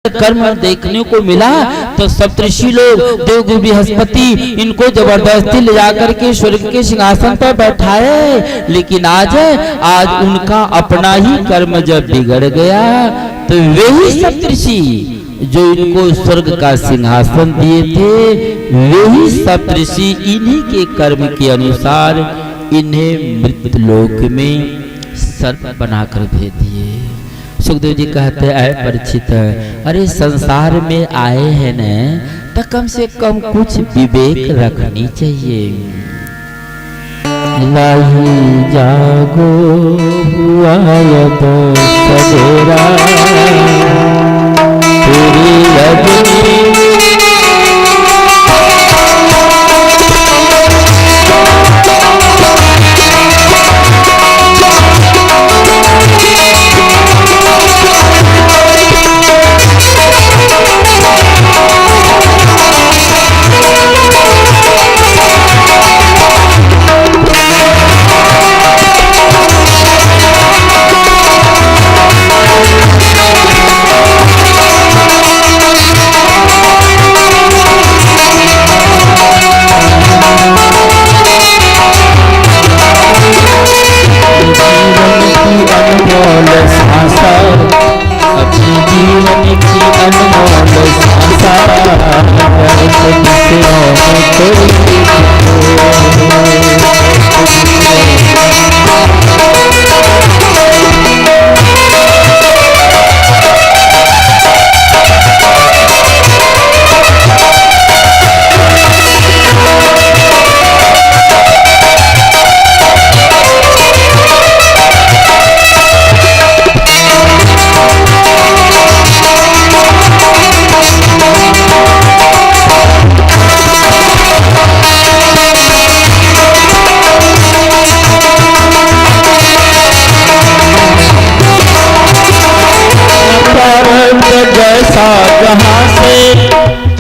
कर्म देखने को मिला तो सप्तऋषि लोग देवगुरु बृहस्पति इनको जबरदस्ती ले जाकर के स्वर्ग के सिंहासन पर बैठाए। लेकिन आज उनका अपना ही कर्म जब बिगड़ गया तो वही सप्तऋषि जो इनको स्वर्ग का सिंहासन दिए थे वही सप्तऋषि इन्हीं के कर्म के अनुसार इन्हें मृत्युलोक में सर्प बनाकर भेज दिए। सुखदेव जी कहते हैं परिचित, अरे संसार में आए हैं न तो कम से कम कुछ विवेक रखनी चाहिए। लाही जागो हुआ सवेरा तेरी रजनी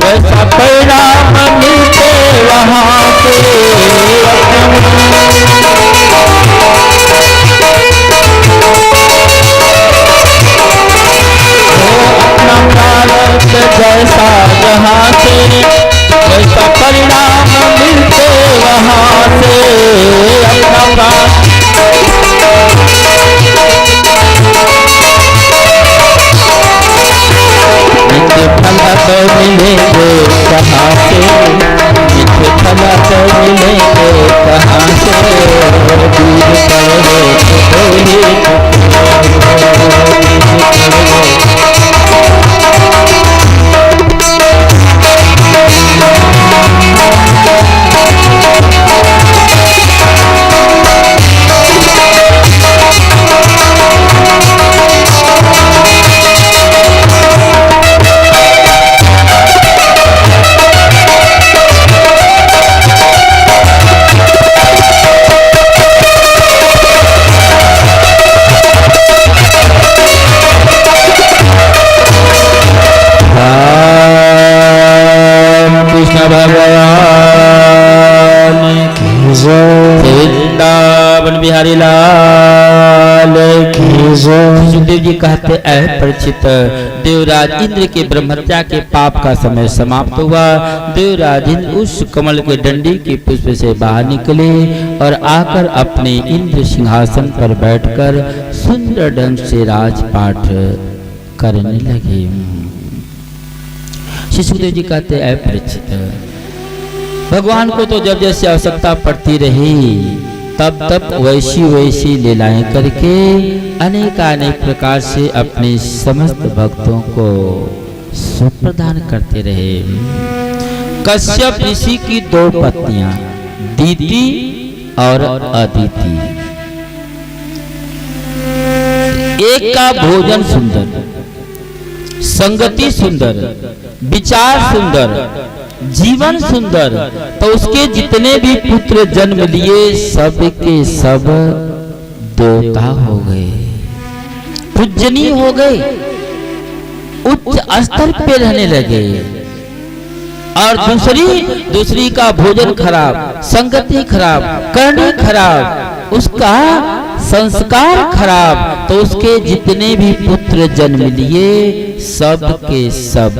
वैसा परिणाम मिलते वहाँ से अपना प्रारब्ध जैसा जहाँ से वैसा परिणाम मिलते वहाँ से अपना फल मिलेंगे कहाँ से, मीठे फल मिलेंगे कहाँ से, दूध बिहारी लाल की जय। सुखदेव जी कहते हैं परिचित, देवराज इंद्र के ब्रह्महत्या के पाप का समय समाप्त हुआ। देवराज इंद्र उस कमल के डंडी के पुष्प से बाहर निकले और आकर अपने इंद्र सिंहासन पर बैठकर सुंदर ढंग से राजपाठ करने लगे। श्री सुखदेव जी कहते हैं परिचित, भगवान को तो जब जैसे आवश्यकता पड़ती रही तब वैसी लीलाएं करके अनेक प्रकार से अपने समस्त भक्तों को सुख प्रदान करते रहे। कश्यप ऋषि की दो पत्नियां दीति और अदिति, एक का भोजन सुंदर, संगति सुंदर, विचार सुंदर, जीवन सुंदर, तो उसके जितने भी पुत्र जन्म लिए सब के सब देवता हो गए, पूजनीय हो गए, उच्च स्तर पे रहने लगे। और दूसरी का भोजन खराब, संगति खराब, करनी खराब, उसका संस्कार खराब, तो उसके जितने भी पुत्र जन्म लिए सब के सब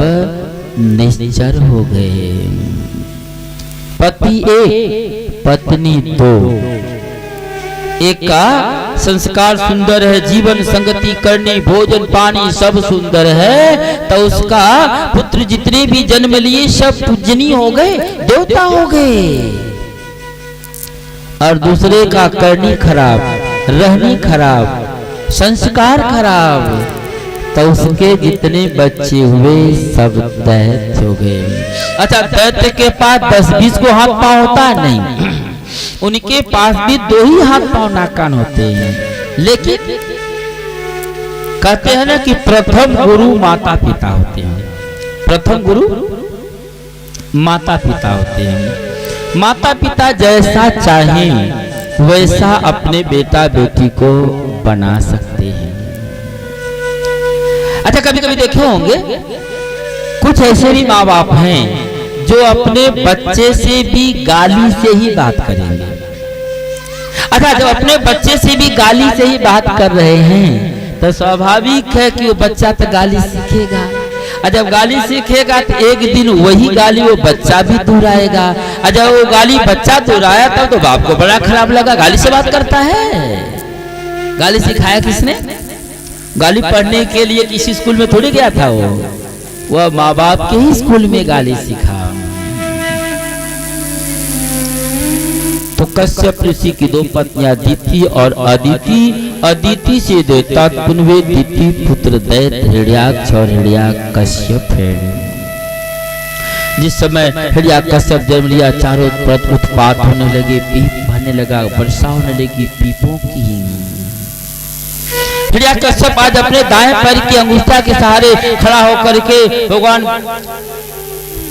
निश्चर हो गए। पति एक, पत्नी दो। एक का संस्कार सुंदर है, जीवन संगति करनी, भोजन पानी सब सुंदर है, तो उसका पुत्र जितने भी जन्म लिए सब पूजनीय हो गए, देवता हो गए। और दूसरे का करनी खराब, रहनी खराब, संस्कार खराब, तो उसके जितने बच्चे हुए सब दैत्य हो गए। अच्छा, दैत्य के पास 10-20 को हाथ पांव होता नहीं, उनके पास भी 2 ही हाथ पांव नाक कान होते हैं। लेकिन कहते हैं ना कि प्रथम गुरु माता पिता होते हैं। प्रथम गुरु माता पिता होते हैं। माता पिता जैसा चाहें वैसा अपने बेटा बेटी को बना सकते हैं। अच्छा, कभी कभी देखे होंगे कुछ ऐसे भी माँ बाप हैं जो अपने बच्चे से भी गाली से ही बात करेंगे। अच्छा, जब अपने बच्चे से भी गाली से ही बात कर रहे हैं तो स्वाभाविक है कि वो बच्चा तो गाली सीखेगा। और जब गाली सीखेगा तो एक दिन वही गाली वो बच्चा भी दोहराएगा। और जब वो गाली बच्चा दोहराया तब तो बाप को बड़ा खराब लगा, गाली से बात करता है। गाली सिखाया किसने? गाली पढ़ने के लिए किसी स्कूल में थोड़ी गया था, वह माँ बाप के ही स्कूल में गाली सीखा। तो कश्यप ऋषि की 2 पत्नियां दिति और अदिति। अदिति से देवता पुनवे दिति पुत्र दैत्य हिरण्याक्ष और हिरण्याकश्यप है। जिस समय हिरण्याकश्यप जन्म लिया, चारों तरफ उत्पात होने लगे, पीप भरने लगा, वर्षा होने लगी पीपों की। हिरण्याकश्यप आज अपने दाएं पैर की अंगूठा के सहारे खड़ा होकर के भगवान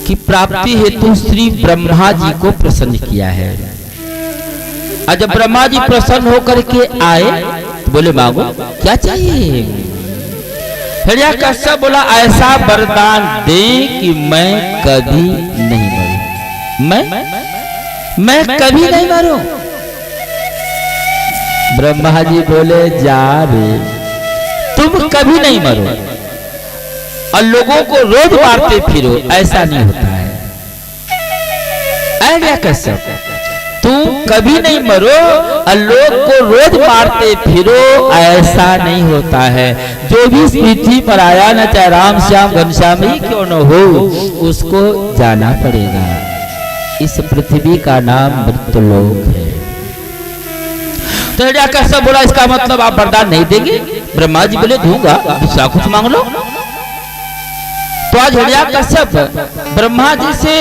की प्राप्ति हेतु श्री ब्रह्मा जी को प्रसन्न किया है। आज जब ब्रह्मा जी प्रसन्न होकर के आए तो बोले मांगो क्या चाहिए। हिरण्याकश्यप बोला ऐसा वरदान दे कि मैं कभी नहीं मरूं, मैं कभी नहीं मरूं। ब्रह्मा जी बोले जा रे, तुम कभी नहीं मरो और लोगों को रोज मारते फिरो, ऐसा नहीं होता है। हिरण्याकश्यप तुम कभी नहीं मरो और लोग को रोज मारते फिरो, ऐसा नहीं होता है। जो भी पृथ्वी पर आया न चाहे राम श्याम घनश्याम ही क्यों न हो, उसको जाना पड़ेगा। इस पृथ्वी का नाम मृत्युलोक है। तो हिरण्याकश्यप बोला इसका मतलब आप वरदान नहीं देंगे? ब्रह्मा जी बोले दूंगा, दूसरा कुछ मांग लो। तो आज हिरण्याकश्यप ब्रह्मा जी से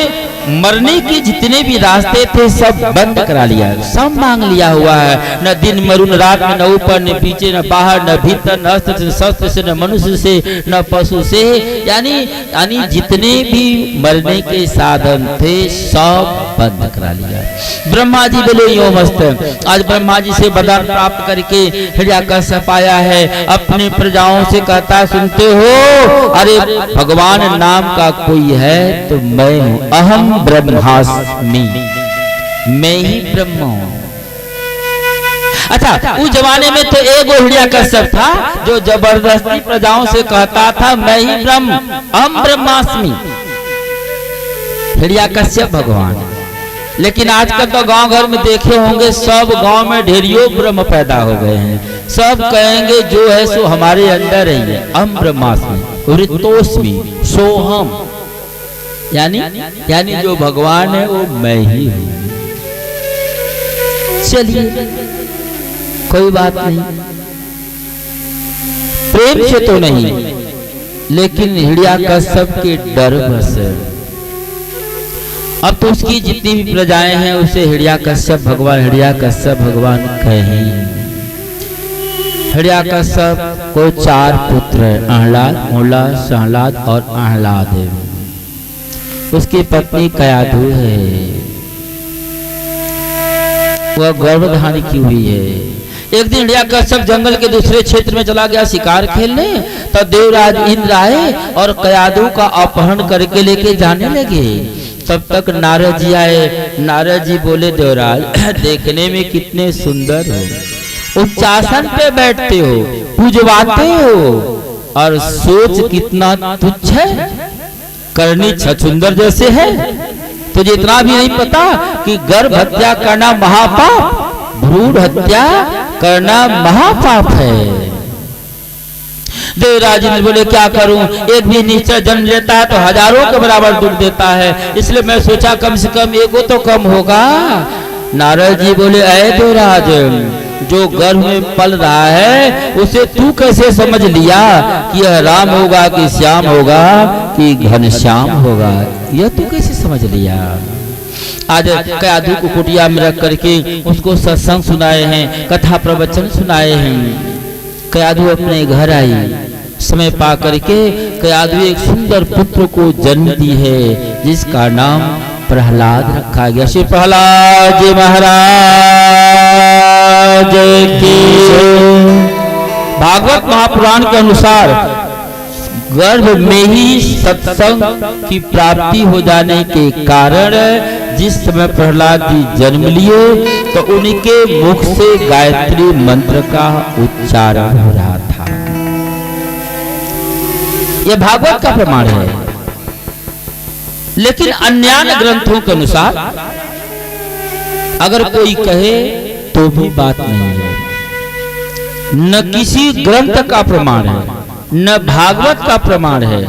मरने के जितने भी रास्ते थे सब बंद करा लिया, सब मांग लिया हुआ है। न दिन मरु न रात में, न ऊपर न पीछे, न बाहर न भीतर, न अस्त्र से शस्त्र से, न मनुष्य से, न पशु से, यानी जितने भी मरने के साधन थे सब बंद करा लिया। ब्रह्मा जी बोले यो मस्त। आज ब्रह्मा जी से वरदान प्राप्त करके हिरण्याकश्यप आया है, अपने प्रजाओं से कहता सुनते हो, अरे भगवान नाम का कोई है तो मैं हूं, अहम ब्रह्मास्मि, मैं ही ब्रह्म हूं। अच्छा, उस जमाने में तो एक हिरण्याकश्यप था जो जबरदस्ती प्रजाओं से कहता था मैं ही ब्रह्म, अहम ब्रह्मास्मि, हिरण्याकश्यप भगवान। लेकिन आजकल तो गांव घर में देखे होंगे सब गांव में ढेरियों ब्रह्म पैदा हो गए हैं। सब कहेंगे जो है सो हमारे अंदर ही है, अहम ब्रह्मास्मि ऋतोस्मि सोहम, यानी जो भगवान है वो मैं ही हूं। चलिए कोई बात नहीं, प्रेम से तो नहीं, लेकिन हिरण्याकश्यप के डर बस। अब तो उसकी जितनी भी प्रजाएं हैं उसे हिरण्याकश्यप भगवान कहें। हिरण्याकश्यप को 4 पुत्र हैं, अहलाद, मोलाद, सहलाद और आहलाद है। उसकी पत्नी कयाधु है, वह गर्भधारण की हुई है। एक दिन हिरण्याकश्यप जंगल के दूसरे क्षेत्र में चला गया शिकार खेलने, तो देवराज इंद्र आए और कयाधु का अपहरण करके लेके जाने लगे। तब तक नारद जी आए। नारद जी बोले देवराज देखने में कितने सुंदर हो, उच्चासन पे बैठते हो, पूजवाते हो, और सोच कितना तुच्छ है, करनी छछुंदर जैसे है। तुझे इतना भी नहीं पता कि गर्भ हत्या करना महापाप, भ्रूण हत्या करना महापाप है। देवराज ने बोले क्या करूं, एक भी निश्चय जन्म लेता है तो हजारों के बराबर दुख देता है, इसलिए मैं सोचा कम से कम एगो तो कम होगा। नारद जी बोले अरे देवराज, जो गर्भ में पल रहा है उसे तू कैसे समझ लिया कि यह राम होगा कि श्याम होगा कि घनश्याम होगा, यह तू कैसे समझ लिया। आज कयाधु को कुटिया में रख करके उसको सत्संग सुनाए हैं, कथा प्रवचन सुनाए हैं। कयाधु अपने घर आई, समय पा करके कयाधु एक सुंदर पुत्र को जन्म दी है, जिसका नाम प्रहलाद रखा गया। श्री प्रहलाद जी महाराज की। भागवत महापुराण के अनुसार गर्भ में ही सत्संग की प्राप्ति हो जाने के कारण जिस समय प्रहलाद जी जन्म लिए तो उनके मुख से गायत्री मंत्र का उच्चारण हो रहा था। यह भागवत का प्रमाण है, लेकिन अन्य ग्रंथों के अनुसार अगर कोई कहे तो भी बात नहीं है। न किसी ग्रंथ का प्रमाण है, न भागवत का प्रमाण है,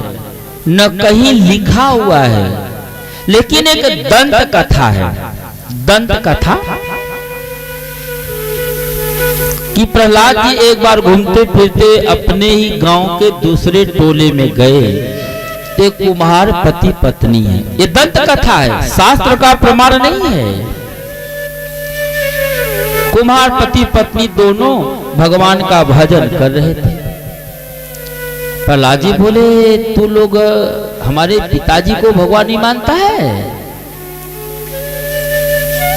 न कहीं लिखा हुआ है, लेकिन एक दंत कथा है। दंत कथा कि प्रहलाद जी एक बार घूमते फिरते अपने ही गांव के दूसरे टोले में गए। एक कुम्हार पति पत्नी है, ये दंत कथा है, शास्त्र का प्रमाण नहीं है। कुम्हार पति पत्नी दोनों भगवान का भजन कर रहे थे। प्रहलाद जी बोले तू लोग हमारे पिताजी को भगवान नहीं मानता है।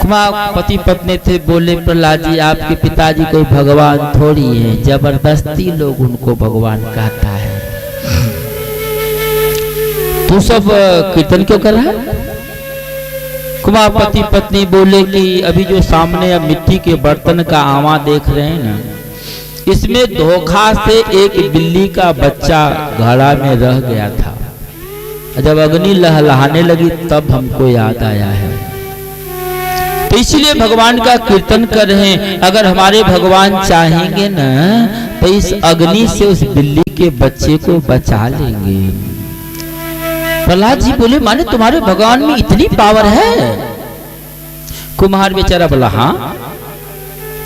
कुम्हार पति पत्नी थे, बोले प्रहलाद जी आपके पिताजी कोई भगवान थोड़ी है, जबरदस्ती लोग उनको भगवान कहता है। तू सब कीर्तन क्यों कर रहा है? कुम्हार पति पत्नी बोले कि अभी जो सामने अब मिट्टी के बर्तन का आवा देख रहे हैं ना, इसमें धोखा से एक बिल्ली का बच्चा घड़ा में रह गया था। जब अग्नि लहलहाने लगी तब हमको याद आया है, तो इसलिए भगवान का कीर्तन कर रहे हैं। अगर हमारे भगवान चाहेंगे ना तो इस अग्नि से उस बिल्ली के बच्चे को बचा लेंगे। प्रहलाद जी बोले माने तुम्हारे भगवान में इतनी पावर है? कुम्हार बेचारा बोला हाँ,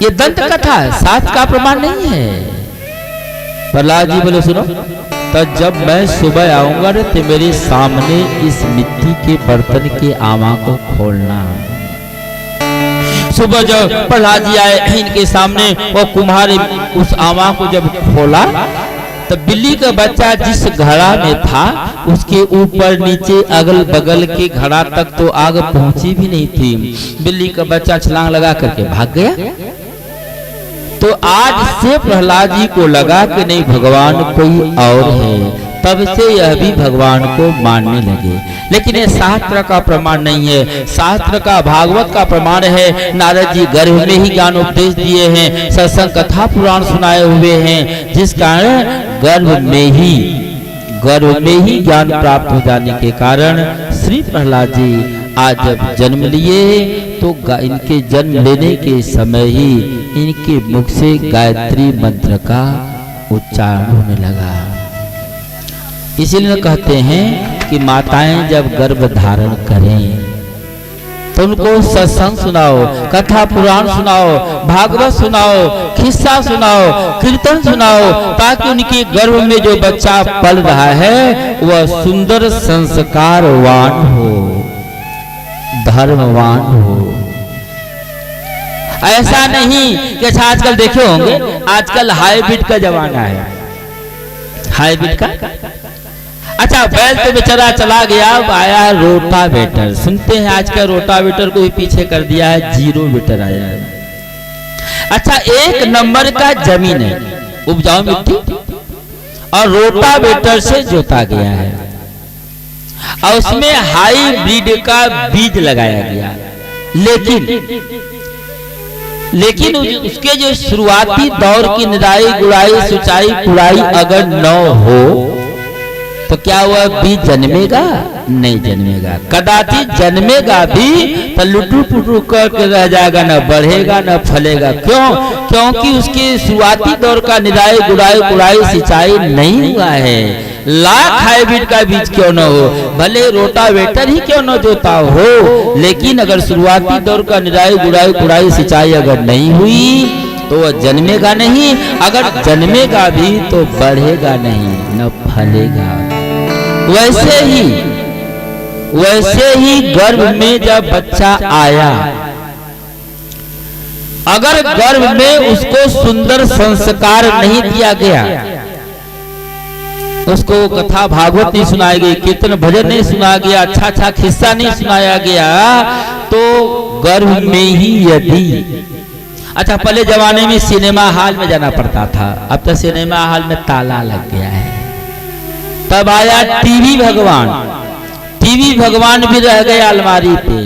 ये दंत कथा है, शास्त्र का प्रमाण नहीं है। प्रहलाद जी बोले सुनो, तो जब मैं सुबह आऊंगा तो मेरे सामने इस मिट्टी के बर्तन के आवा को खोलना। सुबह जब प्रहलाद जी आए इनके सामने, वो कुम्हार उस आवा को जब खोला तो बिल्ली का बच्चा जिस घड़ा में था उसके ऊपर नीचे अगल बगल के घड़ा तक तो आग पहुंची भी नहीं थी। बिल्ली का बच्चा छलांग लगा करके भाग गया। तो आज से प्रहलाद जी को लगा कि नहीं भगवान कोई और है, तब से यह भी भगवान को मानने लगे। लेकिन ये शास्त्र का प्रमाण नहीं है, शास्त्र का भागवत का प्रमाण है। नारद जी गर्भ में ही ज्ञान उपदेश दिए हैं, सत्संग कथा पुराण सुनाए हुए हैं, जिस कारण गर्भ में ही ज्ञान प्राप्त हो जाने के कारण श्री प्रहलाद जी आज जब जन्म लिए तो इनके जन्म लेने के समय ही इनके मुख से गायत्री मंत्र का उच्चारण होने लगा। इसीलिए कहते हैं कि माताएं जब गर्भ धारण करें तो उनको सत्संग सुनाओ, कथा पुराण सुनाओ, भागवत सुनाओ, किस्सा सुनाओ, कीर्तन सुनाओ, ताकि उनके गर्भ में जो बच्चा पल रहा है वह सुंदर संस्कारवान हो, धर्मवान हो। ऐसा नहीं कि आजकल देखे होंगे, आजकल हाइब्रिड का जमाना है। हाइब्रिड का अच्छा, बैल तो बेचारा चला गया, अब आया है रोटावेटर। सुनते हैं आज का रोटावेटर को भी पीछे कर दिया है, जीरो वेटर आया है। अच्छा, एक नंबर का जमीन है, उपजाऊ मिट्टी, और रोटावेटर से जोता गया है और उसमें हाइब्रिड का बीज लगाया गया। लेकिन लेकिन उसके जो शुरुआती दौर की निराई गुड़ाई सिंचाई कुड़ाई अगर न हो तो क्या वह बीज जन्मेगा? नहीं जन्मेगा। कदाचित जन्मेगा भी तो लुटू पुटू करके रह जाएगा, न बढ़ेगा न फलेगा। क्यों? क्योंकि उसके शुरुआती दौर का निराई गुड़ाई कुड़ाई सिंचाई नहीं हुआ है। लाख हाइब्रिड का बीज क्यों न हो, भले रोटावेटर ही क्यों न जोता हो, लेकिन अगर शुरुआती दौर का निराई गुड़ाई कुड़ाई सिंचाई अगर नहीं हुई तो वह जन्मेगा नहीं। अगर जन्मेगा भी तो बढ़ेगा नहीं, न फलेगा। वैसे ही गर्भ में जब बच्चा आया, अगर गर्भ में उसको सुंदर संस्कार नहीं दिया गया, उसको कथा भागवत नहीं सुनाई गई, कीर्तन भजन नहीं सुनाया गया, अच्छा अच्छा किस्सा नहीं सुनाया गया, तो गर्भ में ही यदि अच्छा पहले जमाने में सिनेमा हॉल में जाना पड़ता था, अब तो सिनेमा हॉल में ताला लग गया है। तब आया टीवी भगवान, टीवी भगवान भी रह गए अलमारी पे।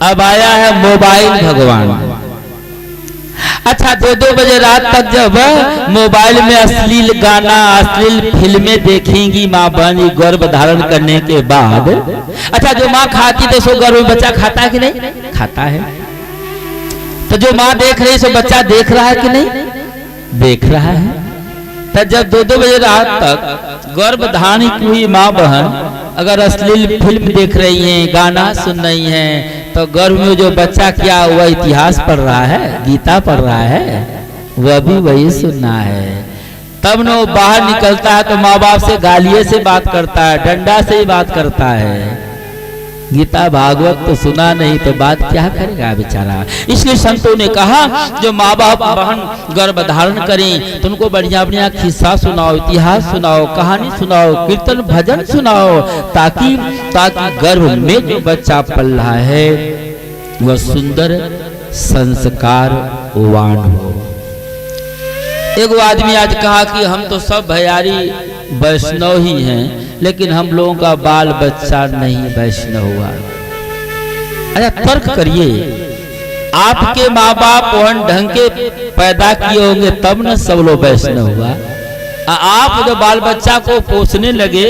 अब आया है मोबाइल भगवान। अच्छा 2-2 बजे रात तक जब मोबाइल में अश्लील गाना अश्लील फिल्में देखेंगी माँ बहन गर्भ धारण करने के बाद, अच्छा जो माँ खाती तो सो गर्भ में बच्चा खाता है कि नहीं? खाता है। तो जो माँ देख रही सो बच्चा देख रहा है कि नहीं? देख रहा है। तो जब 2-2 बजे रात तक गर्भ धारण हुई माँ बहन अगर अश्लील फिल्म देख रही हैं, गाना सुन रही हैं, तो गर्भ में जो बच्चा क्या हुआ इतिहास पढ़ रहा है, गीता पढ़ रहा है, वह भी वही सुनना है। तब न वो बाहर निकलता है तो माँ बाप से गालिये से बात करता है, डंडा से ही बात करता है। गीता भागवत तो सुना नहीं तो बात क्या करेगा बेचारा। इसलिए संतों ने कहा जो माँ बाप बहन गर्भ धारण करें तो उनको बढ़िया बढ़िया किस्सा सुनाओ, इतिहास सुनाओ, कहानी सुनाओ, कीर्तन भजन सुनाओ, ताकि गर्भ में जो बच्चा पल रहा है वह सुंदर संस्कारवान हो। एक आदमी आज कहा कि हम तो सब भैयारी वैष्णव ही हैं, लेकिन हम लोगों का बाल बच्चा नहीं वैष्णव हुआ। अच्छा तर्क करिए, आपके माँ बाप वन ढंग के पैदा किए होंगे तब न सब लोग वैष्णव हुआ। आप जब बाल बच्चा को पोसने लगे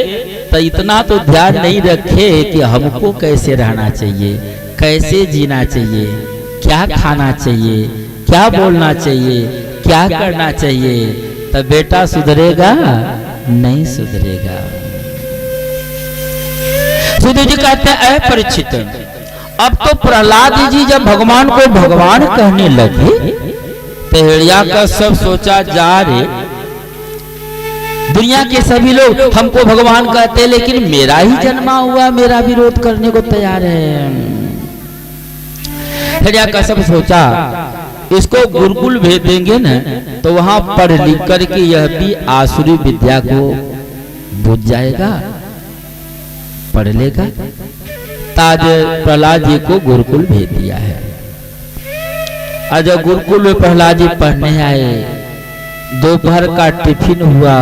तो इतना तो ध्यान नहीं रखे कि हमको कैसे रहना चाहिए, कैसे जीना चाहिए, क्या खाना चाहिए, क्या बोलना चाहिए, क्या करना चाहिए। तब बेटा सुधरेगा? नहीं सुधरेगा। सुधीर जी कहते हैं परीक्षित, अब तो प्रहलाद जी जब भगवान को भगवान कहने लगे तो हिरण्यकश्यप सोचा जा रे दुनिया के सभी लोग हमको भगवान कहते लेकिन मेरा ही जन्मा हुआ मेरा विरोध करने को तैयार है। हिरण्यकश्यप सोचा इसको गुरुकुल भेज देंगे ना तो वहां पढ़ लिख करके यह भी आसुरी विद्या को बुझ जाएगा, पढ़ लेगा। ताज प्रहलाद जी को गुरुकुल भेज दिया है। और जब गुरुकुल में प्रहलाद जी पढ़ने आए, दोपहर का टिफिन हुआ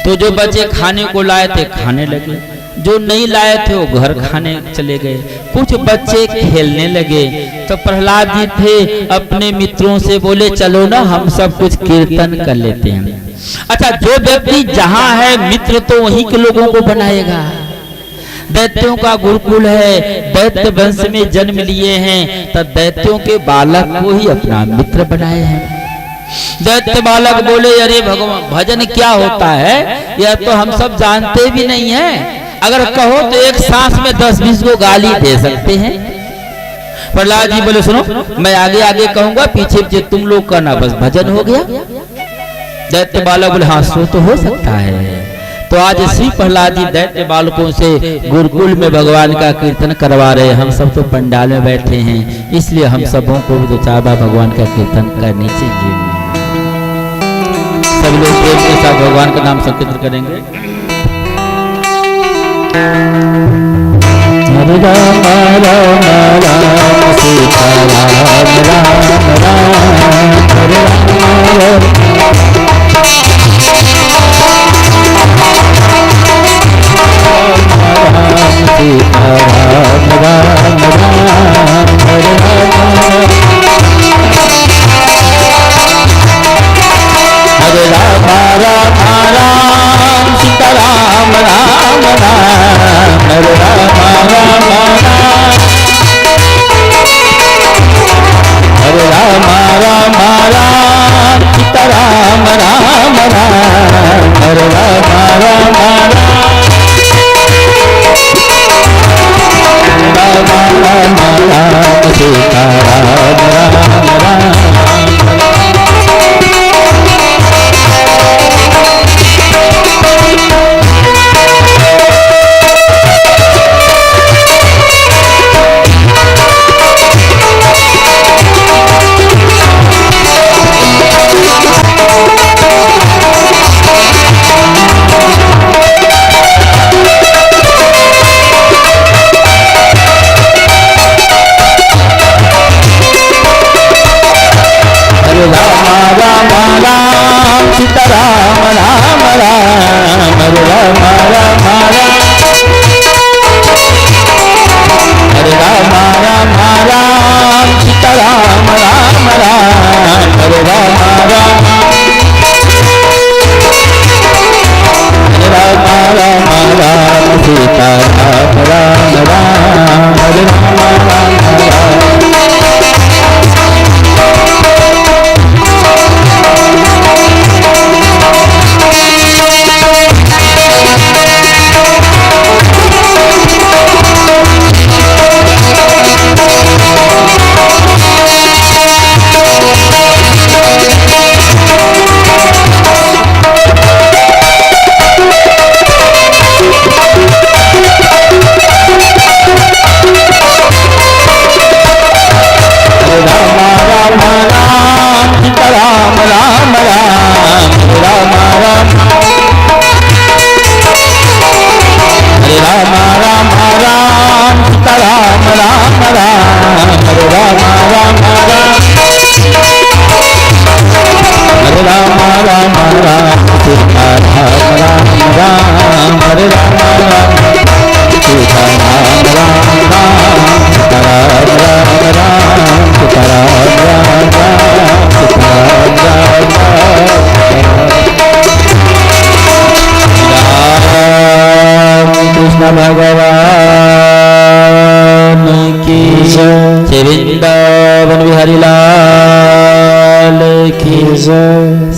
तो जो बच्चे खाने को लाए थे खाने लगे, जो नहीं लाए थे वो घर खाने चले गए, कुछ बच्चे खेलने लगे। तो प्रहलाद जी थे अपने मित्रों से बोले चलो ना हम सब कुछ कीर्तन कर लेते हैं। अच्छा जो व्यक्ति जहां है मित्र तो वहीं के लोगों को बनाएगा। दैत्यों का गुरुकुल है, दैत्य वंश में जन्म लिए हैं, तब दैत्यों के बालक को ही अपना मित्र बनाए हैं। दैत्य बालक बोले अरे भगवान भजन क्या होता है यह तो हम सब जानते भी नहीं है, अगर कहो तो एक सांस में 10-20 को गाली दे सकते हैं। प्रहलाद जी बोले सुनो मैं आगे आगे कहूंगा, पीछे पीछे तुम लोग करना, बस भजन हो गया। दैत्य बालक बोले हाँ सो तो हो सकता है। तो आज श्री प्रहलाद जी दैत्य बालकों से गुरुकुल में भगवान का कीर्तन करवा रहे। हम सब तो पंडाल में बैठे हैं, इसलिए हम सबों को भी तो चाहबा भगवान का कीर्तन करनी चाहिए। सब लोग प्रेम के साथ भगवान का नाम संकीर्तन करेंगे। हरे राम राम राम सीता राम राम राम हरे राम सीता राम राम राम हरे राम हरे राम राम राम, हरे राम राम राम, सीता राम राम राम, हरे राम राम राम, राम राम राम, सीता राम राम राम। सीता राम राम राम, हरे राम राम राम, हरे राम राम राम, सीता राम राम राम, हरे राम राम, हरे राम राम राम, सीता राम राम राम, हरे राम राम राम।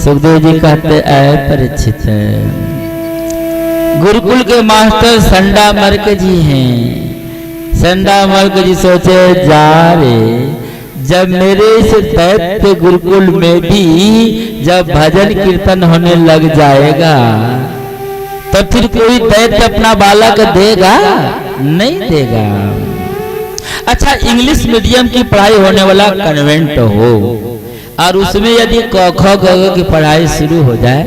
सुखदेव जी कहते ऐ परीक्षित, गुरुकुल के मास्टर संडा मर्क जी हैं। संडा मर्क जी सोचे जा रे, जब मेरे इस दैत्य गुरुकुल में भी जब भजन कीर्तन होने लग जाएगा तो फिर कोई दैत्य अपना बालक देगा? नहीं देगा। अच्छा, इंग्लिश मीडियम की पढ़ाई होने वाला कन्वेंट हो और उसमें यदि क ख ग घ की पढ़ाई शुरू हो जाए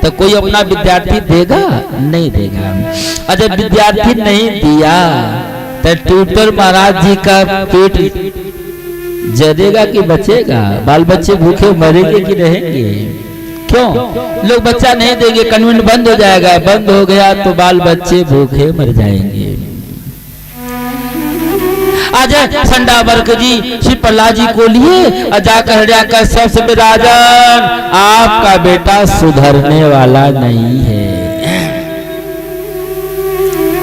तो कोई अपना विद्यार्थी देगा? नहीं देगा। और जब विद्यार्थी नहीं दिया तो ट्यूटर महाराज जी का पेट जरेगा कि बचेगा? बाल बच्चे भूखे मरेंगे कि रहेंगे? क्यों? लोग बच्चा नहीं देंगे, कन्वेंट बंद हो जाएगा। बंद हो गया तो बाल बच्चे भूखे मर जाएंगे। आज संडा वर्ग जी श्री प्रहलाद जी को लिए और जाकर सबसे राजन, आपका बेटा सुधरने वाला नहीं है,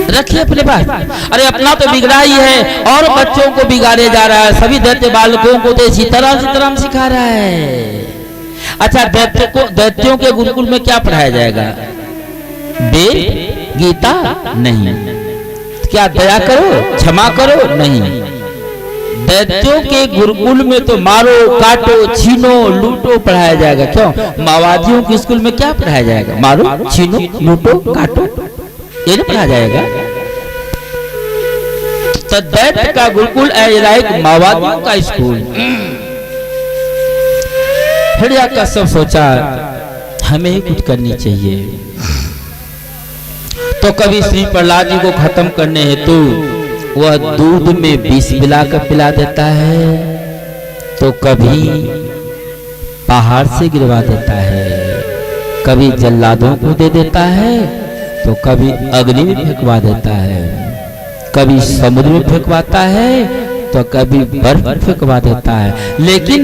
रखिए अपने पास। अरे अपना तो बिगड़ा ही है और बच्चों को बिगाड़े जा रहा है। सभी दैत्य बालकों को तो इसी तरह सिखा रहा है। अच्छा, दैत्यों के गुरुकुल में क्या पढ़ाया जाएगा? वेद गीता? नहीं। क्या दया करो, क्षमा करो? नहीं। दैत्यों के गुरुकुल में तो मारो, काटो, छीनो, लूटो पढ़ाया जाएगा। क्यों? माओवादियों के स्कूल में क्या पढ़ाया जाएगा? मारो, छीनो, लूटो, काटो, ये नहीं पढ़ाया जाएगा। तो दैत्य का गुरुकुल एक माओवादियों का स्कूल। फिर का सब सोचा हमें ही कुछ करनी चाहिए। तो कभी श्री प्रहलाद जी को खत्म करने हेतु वह दूध में विष मिलाकर पिला देता है, तो कभी पहाड़ से गिरवा देता है, कभी जल्लादों को दे देता है, तो कभी अग्नि में फेंकवा देता है, कभी समुद्र में फेंकवाता है, तो कभी बर्फ में फेंकवा देता है। लेकिन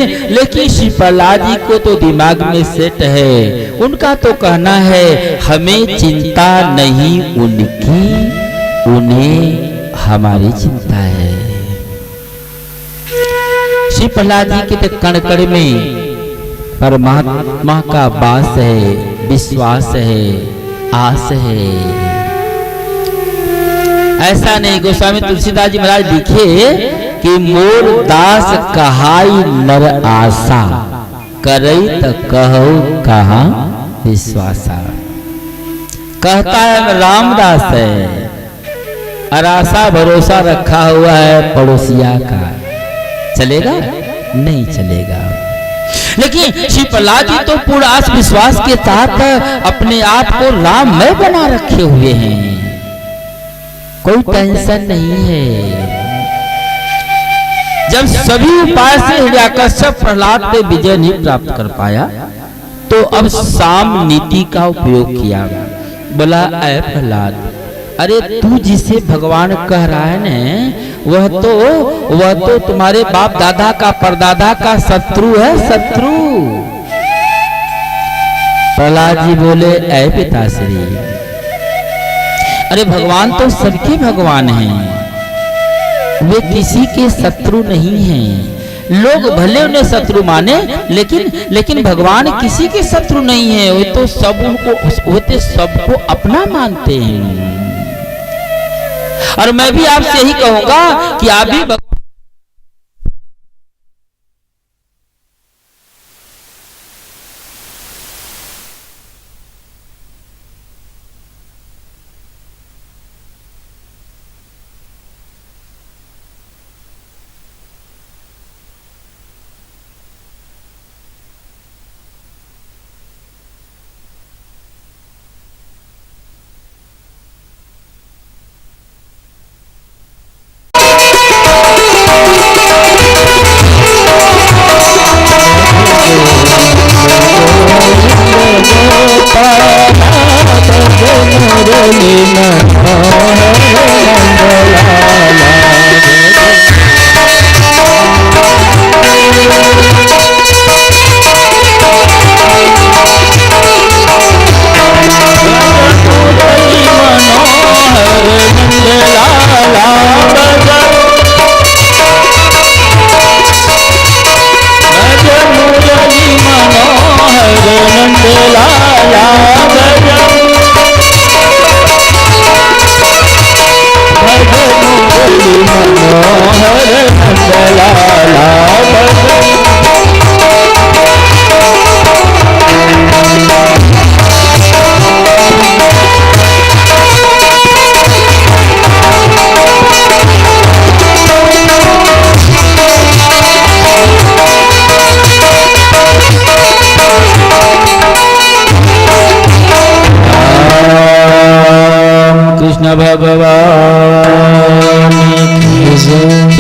श्री प्रहलाद जी को तो दिमाग में सेट है। उनका तो कहना है हमें चिंता नहीं उनकी, उन्हें हमारी चिंता है। श्री प्रहलाद जी के कण कण में परमात्मा का वास है, विश्वास है, आस है। ऐसा नहीं, गोस्वामी तुलसीदास जी महाराज लिखे कि मोर दास कहाई नर आशा, करई त कहो कहा विश्वासा। कहता है रामदास है, और आशा भरोसा रखा हुआ है पड़ोसिया का, चलेगा? नहीं चलेगा। लेकिन श्री प्रहलाद जी तो पूरा आस विश्वास के साथ अपने आप को राममय बना रखे हुए हैं, कोई टेंशन नहीं है। जब सभी उपाय से हिरण्यकश्यप प्रहलाद पे विजय नहीं प्राप्त कर पाया, तो अब साम नीति का उपयोग किया। बोला, ऐ प्रहलाद, अरे तू जिसे भगवान कह रहा है न, वह तो तुम्हारे बाप दादा का परदादा का शत्रु है, शत्रु। प्रहलाद जी बोले, ऐ पिताश्री, अरे भगवान तो सबके भगवान हैं, वे किसी के शत्रु नहीं हैं। लोग भले उन्हें शत्रु माने, लेकिन भगवान किसी के शत्रु नहीं है। वे तो सबको अपना मानते हैं। और मैं भी आपसे यही कहूंगा कि आप भी भगवान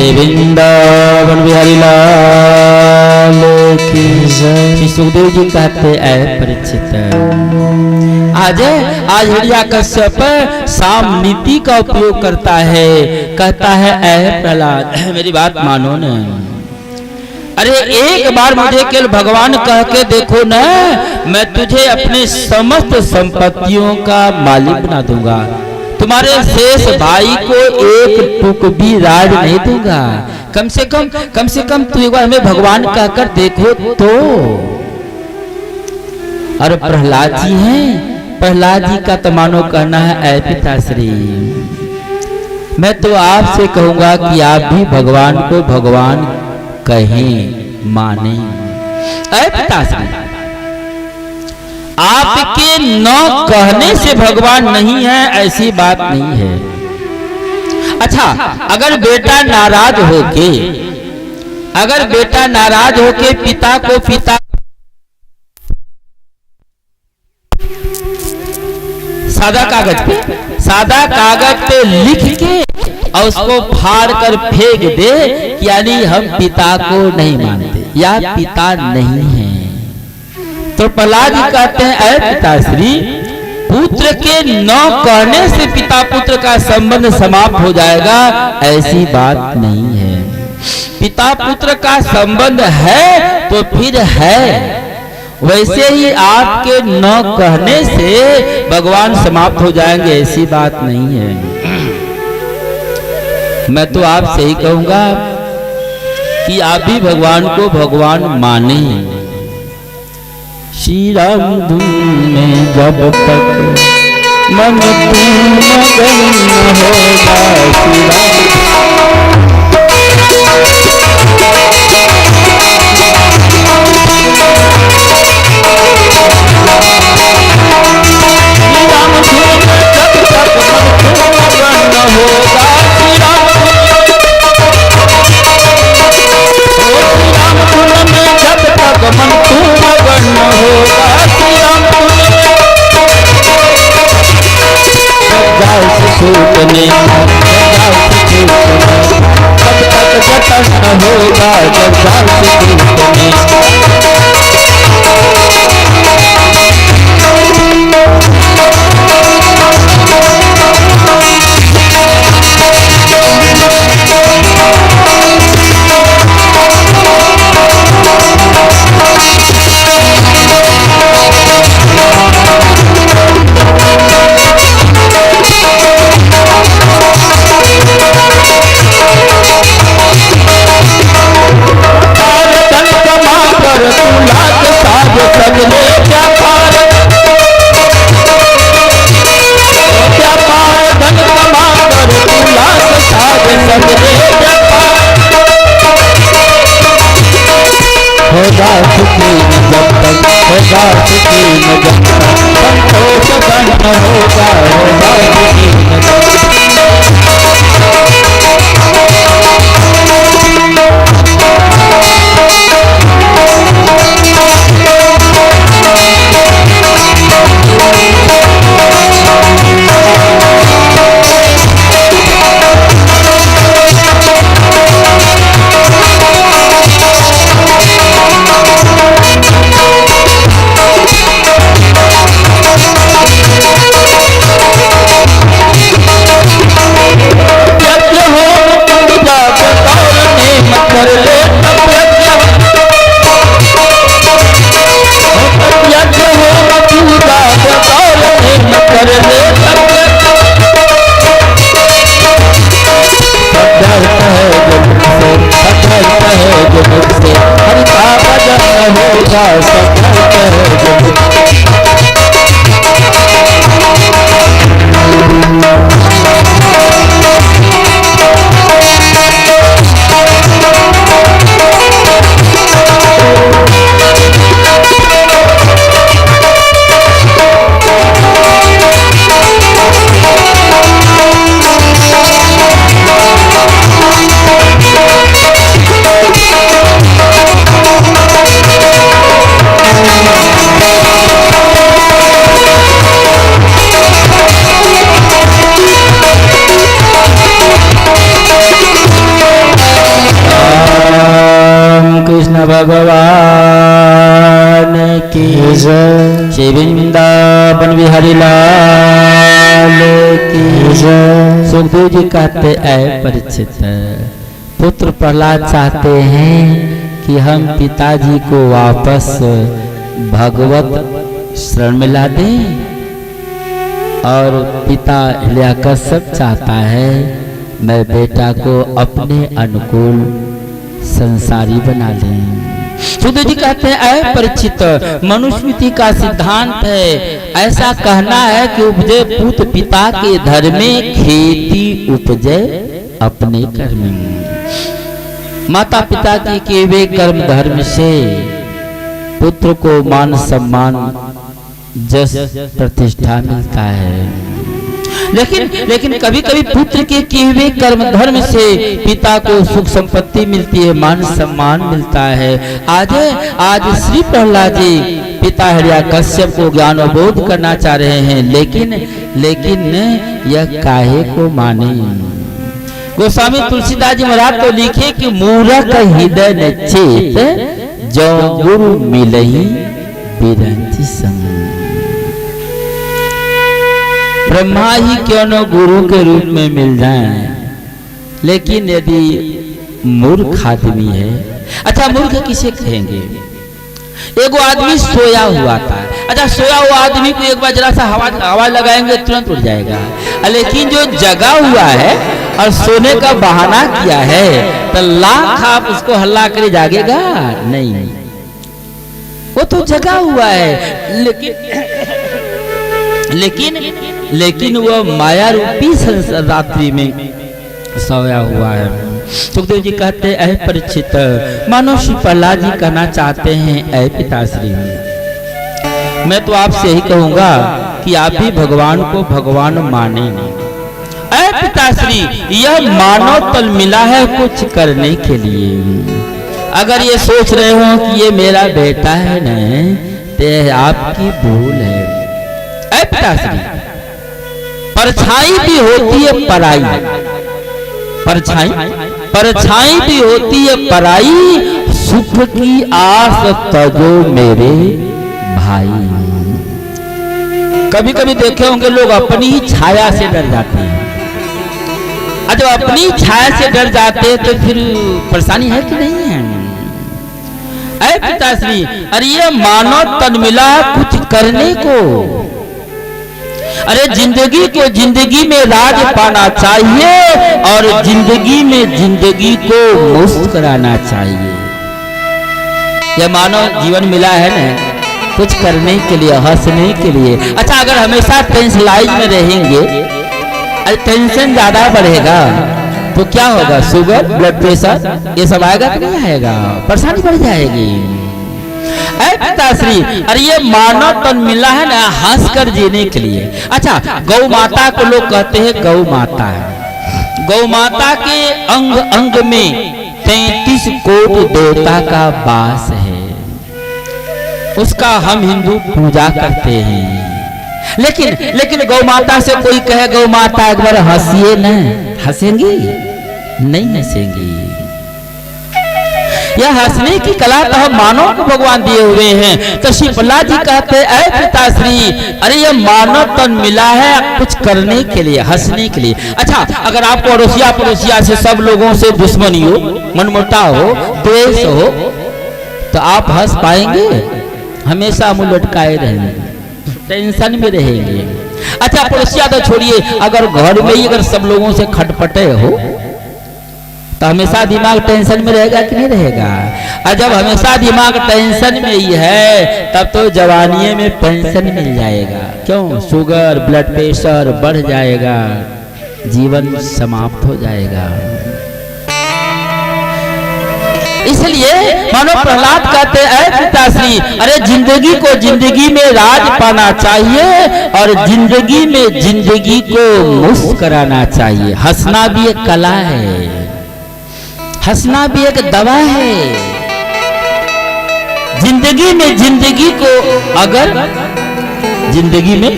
वृंदावन बिहारी लाल की जय। सुखदेव जी कहते हैं, परीक्षित आज हिरण्यकश्यप साम नीति का उपयोग करता है, कहता है, ऐ प्रहलाद मेरी बात मानो न, अरे एक बार मुझे केवल भगवान कह के देखो न, मैं तुझे अपने समस्त संपत्तियों का मालिक बना दूंगा, तुम्हारे शेष भाई को एक टुक भी राज नहीं दूंगा। कम से कम तू एक बार हमें भगवान कहकर देखो तो। और प्रहलाद जी हैं, प्रहलाद जी का तो मानो कहना है, ऐ पिताश्री मैं तो आपसे कहूंगा कि आप भी भगवान को भगवान कहें, माने। ऐ पिताश्री आपके न कहने से भगवान नहीं है, ऐसी बात नहीं है। अच्छा, अगर बेटा नाराज होके पिता को पिता सादा कागज पे लिख के और उसको फाड़ कर फेंक दे, यानी हम पिता को नहीं मानते या पिता नहीं है, तो प्रहलाद जी कहते हैं, ऐ पिताश्री पुत्र के न कहने से पिता पुत्र का संबंध समाप्त हो जाएगा, ऐसी बात नहीं है। पिता पुत्र का संबंध है तो फिर है, वैसे ही आपके न कहने से भगवान समाप्त हो जाएंगे, ऐसी बात नहीं है। मैं तो आपसे ही कहूंगा कि आप भी भगवान को भगवान माने। श्री राम धुन में जब तक मन तू मगन होगा, श्री सूतने तब तक जतन होगा, जब भगवान की जय, श्री वृंदावन बिहारी लाल की जय। सुखदेव जी कहते ऐ परीक्षित, पुत्र प्रहलाद चाहते हैं कि हम पिताजी को वापस भगवत शरण में ला दें, और पिता हिरण्यकश्यप चाहता है मैं बेटा को अपने अनुकूल संसारी बना लें। सुखदेव जी कहते हैं ऐ परीक्षित, मनुस्मृति का सिद्धांत है, ऐसा कहना है कि उपजे पुत्र पिता के धर्म में, खेती उपजे अपने कर्म में। माता पिता के किए हुए कर्म धर्म से पुत्र को मान सम्मान जस प्रतिष्ठा मिलता है। लेकिन कभी कभी पुत्र के किए हुए कर्म धर्म से पिता को सुख संपत्ति मिलती है, मान सम्मान मिलता है। आज श्री प्रहलाद जी पिता हिरण्यकश्यप को ज्ञान बोध करना चाह रहे हैं, लेकिन यह काहे को माने। गोस्वामी तुलसीदास जी महाराज तो लिखे कि मूरख हृदय न चेत, जो गुरु मिलहि बिरंची संग। ब्रह्मा ही क्यों न गुरु के रूप में मिल जाए, लेकिन यदि मूर्ख आदमी है, अच्छा मूर्ख किसे कहेंगे? एगो आदमी सोया हुआ था, अच्छा सोया हुआ आदमी को एक बार जरा सा हवा लगाएंगे तुरंत उठ जाएगा, लेकिन जो जगा हुआ है और सोने का बहाना किया है, तो लाख आप उसको हल्ला करे जागेगा नहीं, वो तो जगा हुआ है। लेकिन वह माया रूपी रात्रि में सोया हुआ है। सुखदेव जी कहते हैं, परीक्षित, मानो श्री प्रहलाद जी कहना चाहते हैं, ऐ पिताश्री, मैं तो आपसे यही कहूंगा कि आप भी भगवान को भगवान माने। ऐ पिताश्री, यह मानव तन मिला है कुछ करने के लिए। अगर ये सोच रहे हो कि ये मेरा बेटा है न, तो आपकी भूल है। ऐ पिताश्री, परछाई भी होती है पराई, परछाई भी होती है पराई, सुख की आस तजो मेरे भाई। कभी कभी देखे होंगे लोग अपनी ही छाया से डर जाते हैं, और जब अपनी छाया से डर जाते हैं तो फिर परेशानी है कि नहीं है। ऐ पिताश्री, अरे ये मानव तन मिला कुछ करने को। अरे जिंदगी को जिंदगी में राज पाना चाहिए और जिंदगी में जिंदगी को मुस्कुराना चाहिए। यह मानव जीवन मिला है ना कुछ करने के लिए, हंसने के लिए। अच्छा, अगर हमेशा टेंशनाइज में रहेंगे, टेंशन ज्यादा बढ़ेगा तो क्या होगा? शुगर, ब्लड प्रेशर, ये सब आएगा कि नहीं आएगा? परेशानी बढ़ जाएगी। ऐ पिताश्री, अरे ये मानव तन मिला है ना हंस कर जीने के लिए। अच्छा, गौ माता को लोग कहते हैं गौ माता है। गौ माता के अंग अंग में 33 कोटि देवता का वास है, उसका हम हिंदू पूजा करते हैं। लेकिन गौ माता से कोई कहे गौ माता एक बार हंसिए न, हंसेंगी? नहीं हंसेंगी। यह हंसने की कला तो हम मानव को भगवान दिए हुए हैं। तो श्री प्रहलाद जी कहते हैं, ऐ पिताश्री, अरे ये मानव तन मिला है कुछ करने के लिए, हंसने के लिए। अच्छा, अगर आपको पड़ोसिया से सब लोगों से दुश्मनी हो, मनमुटाव हो, द्वेष हो, तो आप हंस पाएंगे? हमेशा मुंह लटकाए रहेंगे, टेंशन में रहेंगे। अच्छा, पड़ोसिया तो छोड़िए, अगर घर में ही अगर सब लोगों से खटपटे हो तो हमेशा दिमाग टेंशन में रहेगा कि नहीं रहेगा? और जब हमेशा दिमाग टेंशन में ही है तब तो जवानी में पेंशन मिल जाएगा। क्यों? शुगर, ब्लड प्रेशर बढ़ जाएगा, जीवन समाप्त हो जाएगा। इसलिए मानो प्रहलाद कहते हैं, पिताश्री, अरे जिंदगी को जिंदगी में राज पाना चाहिए और जिंदगी में जिंदगी को मुस्कुराना चाहिए। हंसना भी एक कला है, हंसना भी एक दवा है। जिंदगी में जिंदगी को अगर जिंदगी में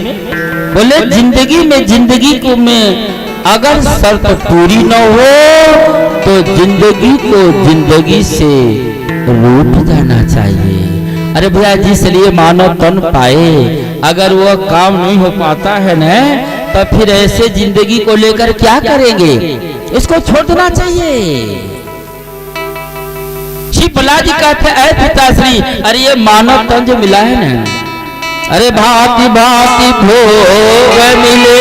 बोले जिंदगी में जिंदगी को में अगर शर्त पूरी न हो तो जिंदगी को जिंदगी से रूठ जाना चाहिए। अरे भैया, जिसलिए मानव तन पाए अगर वो काम नहीं हो पाता है ना, तो फिर ऐसे जिंदगी को लेकर क्या करेंगे? इसको छोड़ देना चाहिए। श्री प्रहलाद जी कहते हैं, ऐ पिताश्री, अरे ये मानव तन जो मिला है ना, अरे भांति भांति भोग मिले,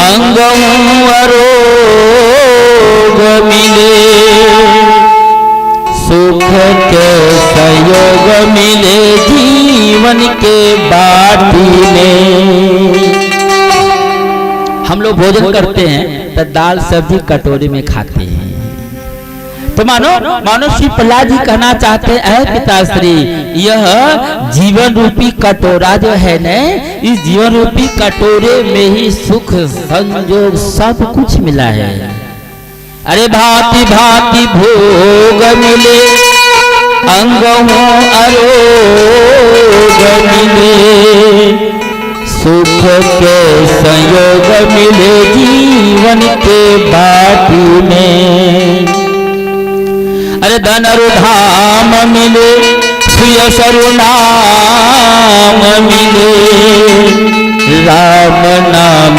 अंगों अरोग मिले, सुख के संयोग मिले जीवन के बाटी में। हम लोग भोजन करते हैं तो दाल सब्जी कटोरी में खाते हैं। तो मानो श्री प्रहलाद जी कहना चाहते हैं, ऐ पिताश्री, यह जीवन रूपी कटोरा जो है न, इस जीवन रूपी कटोरे में ही सुख संयोग सब कुछ मिला है। अरे भांति भांति भोग मिले, अंगों अरोग मिले, सुख के संयोग मिले जीवन के बाटी में। अरे धन धाम मिले, सुयश नाम मिले, राम नाम